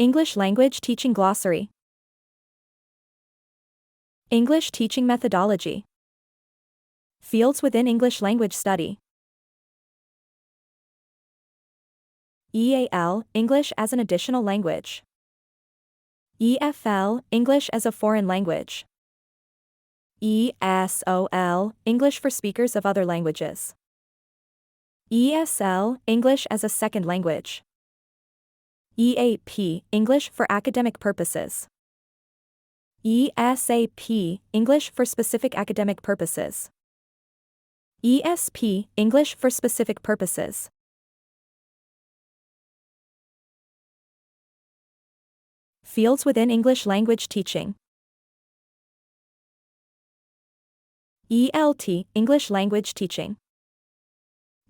English language teaching glossary. English teaching methodology. Fields within English language study. EAL, English as an additional language. EFL, English as a foreign language. ESOL, English for speakers of other languages. ESL, English as a second language. EAP, English for academic purposes. ESAP, English for specific academic purposes. ESP, English for specific purposes. Fields within English language teaching. ELT, English language teaching.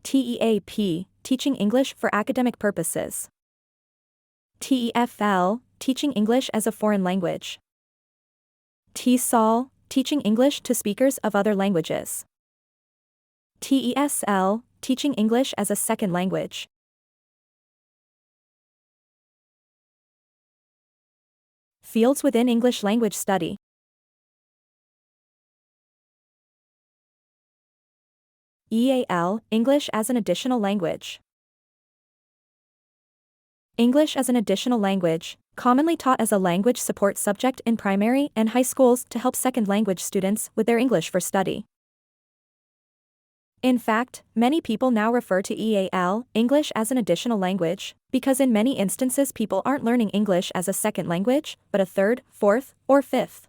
TEAP, teaching English for academic purposes. TEFL, teaching English as a foreign language. TESOL, teaching English to speakers of other languages. TESL, teaching English as a second language. Fields within English language study. EAL, English as an additional language. English as an additional language, commonly taught as a language support subject in primary and high schools to help second language students with their English for study. In fact, many people now refer to EAL, English as an additional language, because in many instances people aren't learning English as a second language, but a third, fourth, or fifth.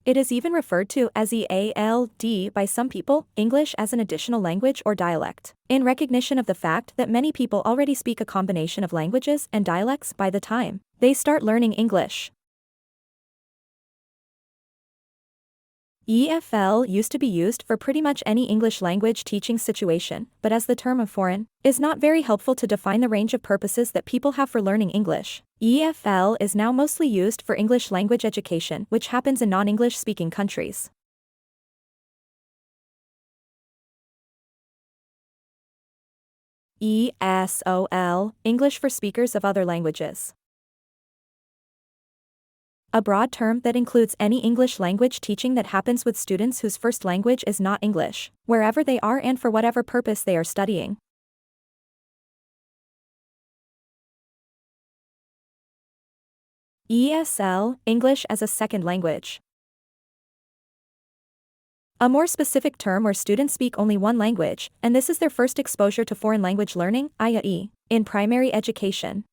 It is even referred to as EALD by some people, English as an additional language or dialect, in recognition of the fact that many people already speak a combination of languages and dialects by the time they start learning English. EFL used to be used for pretty much any English language teaching situation, but as the term of foreign is not very helpful to define the range of purposes that people have for learning English, EFL is now mostly used for English language education, which happens in non-English speaking countries. ESOL, English for speakers of other languages. A broad term that includes any English language teaching that happens with students whose first language is not English, wherever they are and for whatever purpose they are studying. ESL, English as a second language. A more specific term where students speak only one language, and this is their first exposure to foreign language learning, i.e., in primary education.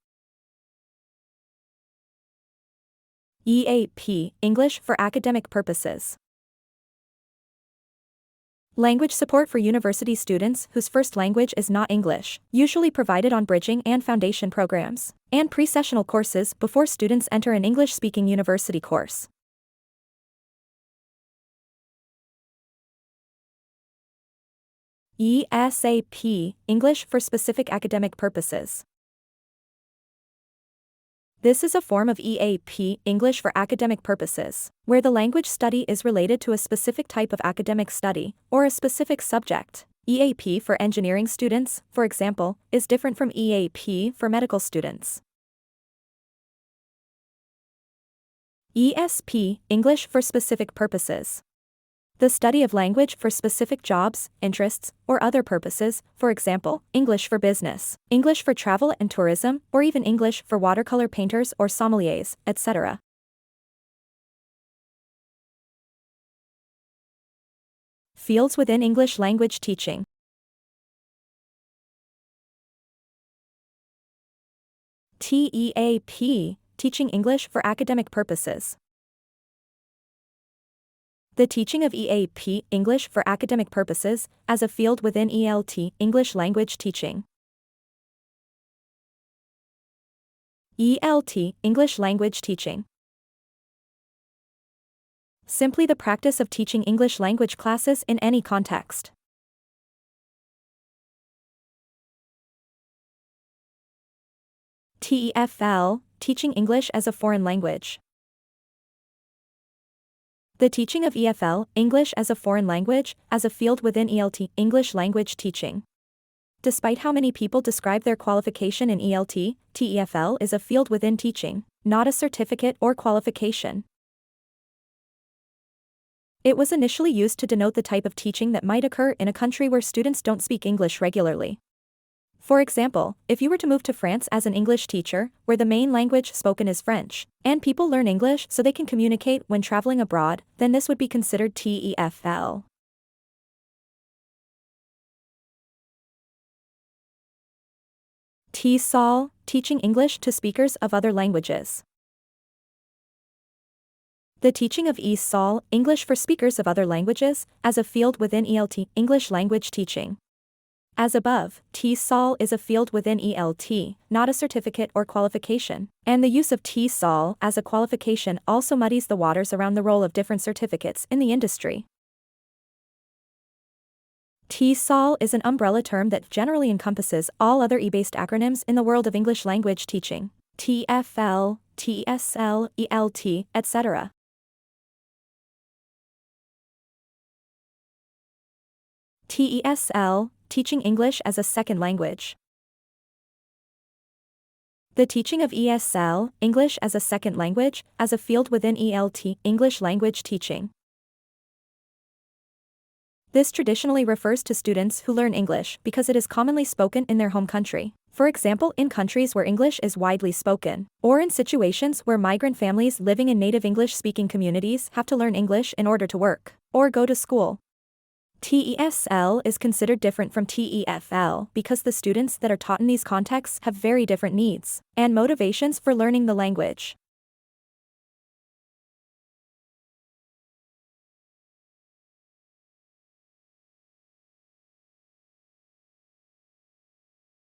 EAP, English for academic purposes. Language support for university students whose first language is not English, usually provided on bridging and foundation programs, and pre-sessional courses before students enter an English-speaking university course. ESAP, English for specific academic purposes. This is a form of EAP, English for academic purposes, where the language study is related to a specific type of academic study, or a specific subject. EAP for engineering students, for example, is different from EAP for medical students. ESP, English for specific purposes. The study of language for specific jobs, interests, or other purposes, for example, English for business, English for travel and tourism, or even English for watercolor painters or sommeliers, etc. Fields within English language teaching. TEAP, teaching English for academic purposes. The teaching of EAP, English for academic purposes, as a field within ELT, English language teaching. ELT, English language teaching. Simply the practice of teaching English language classes in any context. TEFL, teaching English as a foreign language. The teaching of EFL, English as a foreign language, as a field within ELT, English language teaching. Despite how many people describe their qualification in ELT, TEFL is a field within teaching, not a certificate or qualification. It was initially used to denote the type of teaching that might occur in a country where students don't speak English regularly. For example, if you were to move to France as an English teacher, where the main language spoken is French, and people learn English so they can communicate when traveling abroad, then this would be considered TEFL. TESOL, teaching English to speakers of other languages. The teaching of ESOL, English for speakers of other languages, as a field within ELT, English language teaching. As above, TESOL is a field within ELT, not a certificate or qualification, and the use of TESOL as a qualification also muddies the waters around the role of different certificates in the industry. TESOL is an umbrella term that generally encompasses all other E-based acronyms in the world of English language teaching: TFL, TESL, ELT, etc. TESL, teaching English as a second language. The teaching of ESL, English as a second language, as a field within ELT, English language teaching. This traditionally refers to students who learn English because it is commonly spoken in their home country. For example, in countries where English is widely spoken, or in situations where migrant families living in native English-speaking communities have to learn English in order to work or go to school. TESL is considered different from TEFL because the students that are taught in these contexts have very different needs and motivations for learning the language.